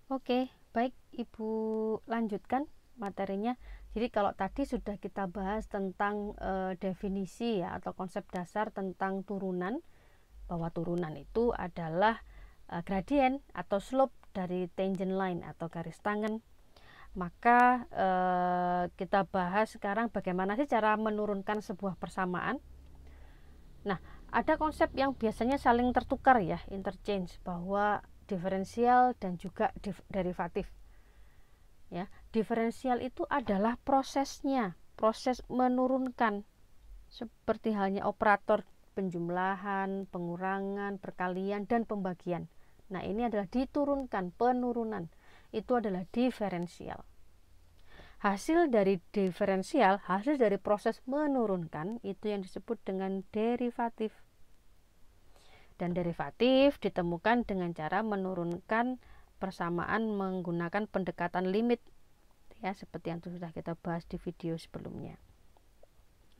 Oke, baik Ibu lanjutkan materinya. Jadi kalau tadi sudah kita bahas tentang definisi ya atau konsep dasar tentang turunan, bahwa turunan itu adalah gradien atau slope dari tangent line atau garis tangen. Maka kita bahas sekarang bagaimana sih cara menurunkan sebuah persamaan. Nah, ada konsep yang biasanya saling tertukar ya, interchange, bahwa diferensial dan juga derivatif. Ya, diferensial itu adalah prosesnya, proses menurunkan, seperti halnya operator penjumlahan, pengurangan, perkalian, dan pembagian. Nah, ini adalah diturunkan, penurunan. Itu adalah diferensial. Hasil dari diferensial, hasil dari proses menurunkan, itu yang disebut dengan derivatif. Dan derivatif ditemukan dengan cara menurunkan persamaan menggunakan pendekatan limit, ya, seperti yang sudah kita bahas di video sebelumnya.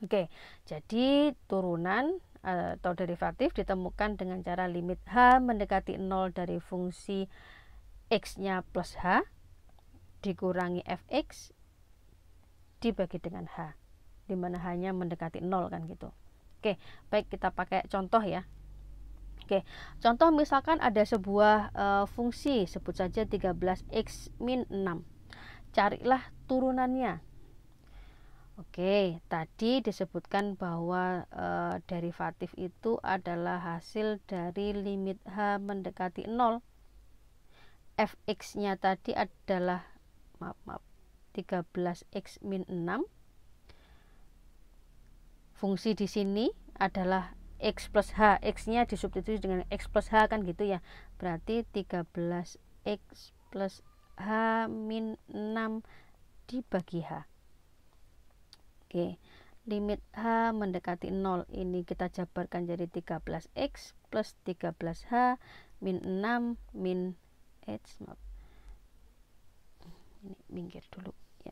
Oke, jadi turunan atau derivatif ditemukan dengan cara limit h mendekati 0 dari fungsi x-nya plus h dikurangi fx dibagi dengan h, dimana h-nya mendekati 0 kan gitu. Oke, baik, kita pakai contoh ya. Oke, contoh misalkan ada sebuah fungsi, sebut saja 13x min 6. Carilah turunannya. Oke, tadi disebutkan bahwa derivatif itu adalah hasil dari limit h mendekati 0. Fx-nya tadi adalah 13x min 6. Fungsi di sini adalah x plus h, x-nya disubstitusi dengan x plus h kan gitu ya. Berarti 13x plus h min 6 dibagi h. Oke, limit h mendekati 0 ini kita jabarkan jadi 13x plus 13h min 6 min h, ini minggir dulu ya.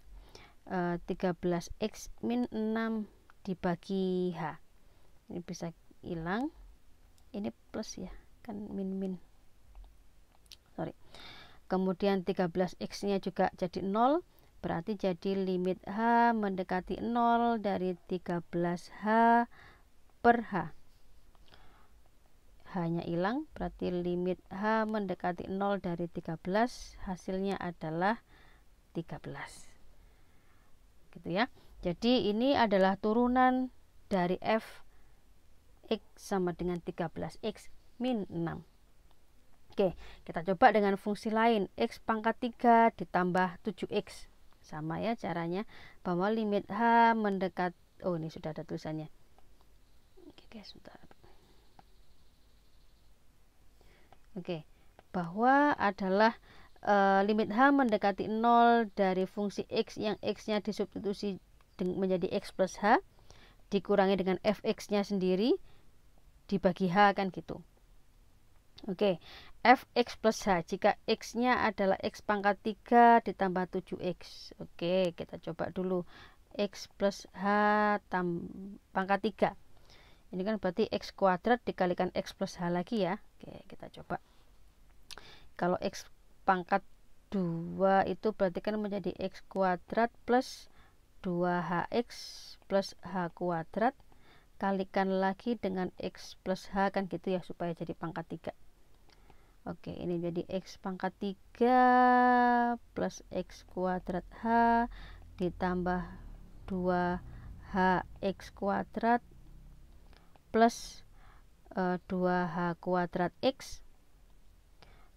13x min 6 dibagi h, ini bisa hilang, ini plus ya kan, min sorry. Kemudian 13x nya juga jadi 0, berarti jadi limit h mendekati 0 dari 13h per h. H nya hilang, berarti limit h mendekati 0 dari 13, hasilnya adalah 13 gitu ya. Jadi ini adalah turunan dari f x sama dengan 13x min 6. Oke, kita coba dengan fungsi lain, x pangkat 3 ditambah 7x. Sama ya caranya, bahwa limit h mendekat, oh ini sudah ada tulisannya. Oke guys, sebentar. Oke, bahwa adalah limit h mendekati 0 dari fungsi x yang x-nya disubstitusi menjadi x plus h dikurangi dengan fx-nya sendiri dibagi h kan gitu. Oke, fx plus h jika x-nya adalah x pangkat 3 ditambah 7x. Oke, kita coba dulu x plus h pangkat 3. Ini kan berarti x kuadrat dikalikan x plus h lagi ya. Oke, kita coba. Kalau x pangkat 2 itu berarti kan menjadi x kuadrat plus 2hx plus h kuadrat kalikan lagi dengan x plus h kan gitu ya, supaya jadi pangkat 3. Oke, ini jadi x pangkat 3 plus x kuadrat h ditambah 2hx kuadrat plus 2h kuadrat x,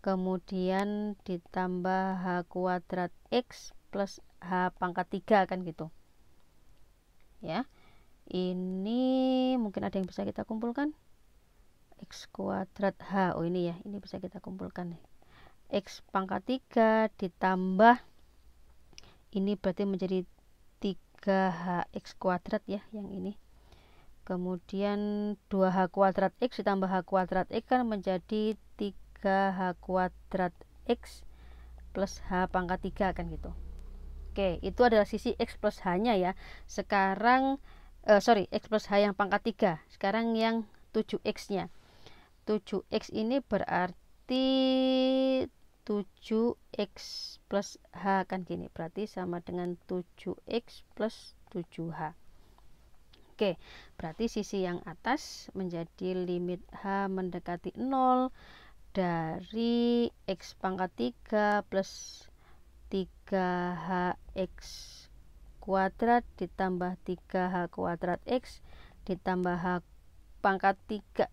kemudian ditambah h kuadrat x plus h pangkat 3 kan gitu ya. Ini mungkin ada yang bisa kita kumpulkan, x kuadrat h, oh ini ya, ini bisa kita kumpulkan nih, x pangkat 3 ditambah ini berarti menjadi 3hx kuadrat ya yang ini, kemudian 2h kuadrat x ditambah h kuadrat x kan menjadi 3h kuadrat x plus h pangkat 3 kan gitu. Oke, itu adalah sisi x plus h nya ya. Sekarang x plus h yang pangkat 3, sekarang yang 7x nya. 7x ini berarti 7x plus H, kan gini, berarti sama dengan 7x plus 7H. Oke, berarti sisi yang atas menjadi limit H mendekati 0 dari X pangkat 3 plus 3HX kuadrat ditambah 3H kuadrat X ditambah H pangkat 3,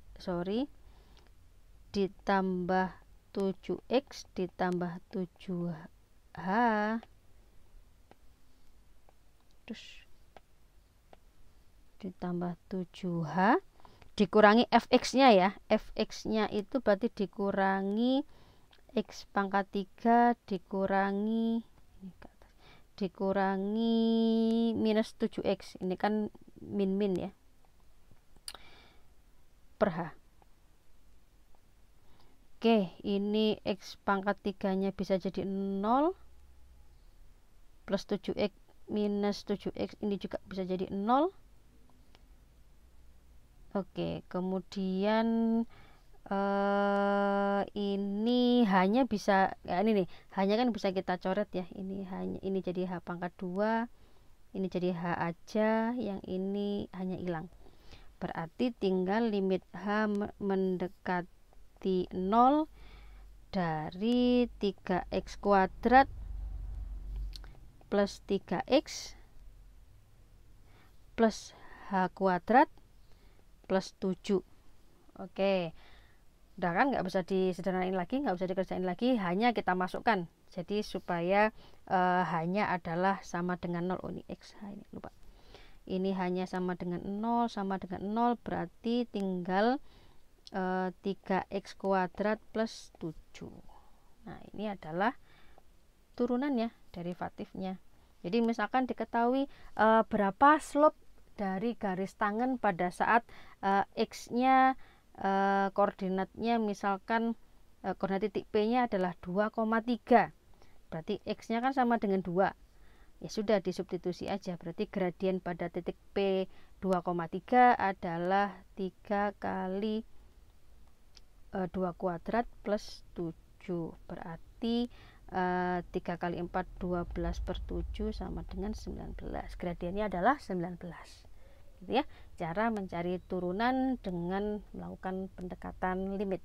ditambah 7X ditambah 7H terus ditambah 7H dikurangi fx-nya ya. Fx-nya itu berarti dikurangi X pangkat 3 dikurangi minus 7X. Ini kan min ya. Per H. Oke, ini X pangkat 3-nya bisa jadi 0 plus 7X minus 7X ini juga bisa jadi 0. Oke, kemudian ini hanya bisa ini nih, hanya kan bisa kita coret ya. Ini jadi H pangkat 2, ini jadi H aja, yang ini hanya hilang. Berarti tinggal limit H mendekati 0 dari 3x kuadrat plus 3x plus H kuadrat plus 7. Oke, udah kan, nggak bisa disederhanain lagi, nggak usah dikerjain lagi, hanya kita masukkan. Jadi supaya hanya adalah sama dengan 0. Oh, ini X, ini lupa. Ini hanya sama dengan 0, berarti tinggal 3x kuadrat plus 7. Nah, ini adalah turunannya, derivatifnya. Jadi misalkan diketahui berapa slope dari garis tangan pada saat x-nya koordinatnya misalkan koordinat titik P-nya adalah 2,3. Berarti x-nya kan sama dengan 2. Ya sudah, disubstitusi aja. Berarti gradien pada titik P 2,3 adalah 3 kali 2 kuadrat plus 7. Berarti 3 kali 4 12 per 7 sama dengan 19. Gradiennya adalah 19. Gitu ya, cara mencari turunan dengan melakukan pendekatan limit.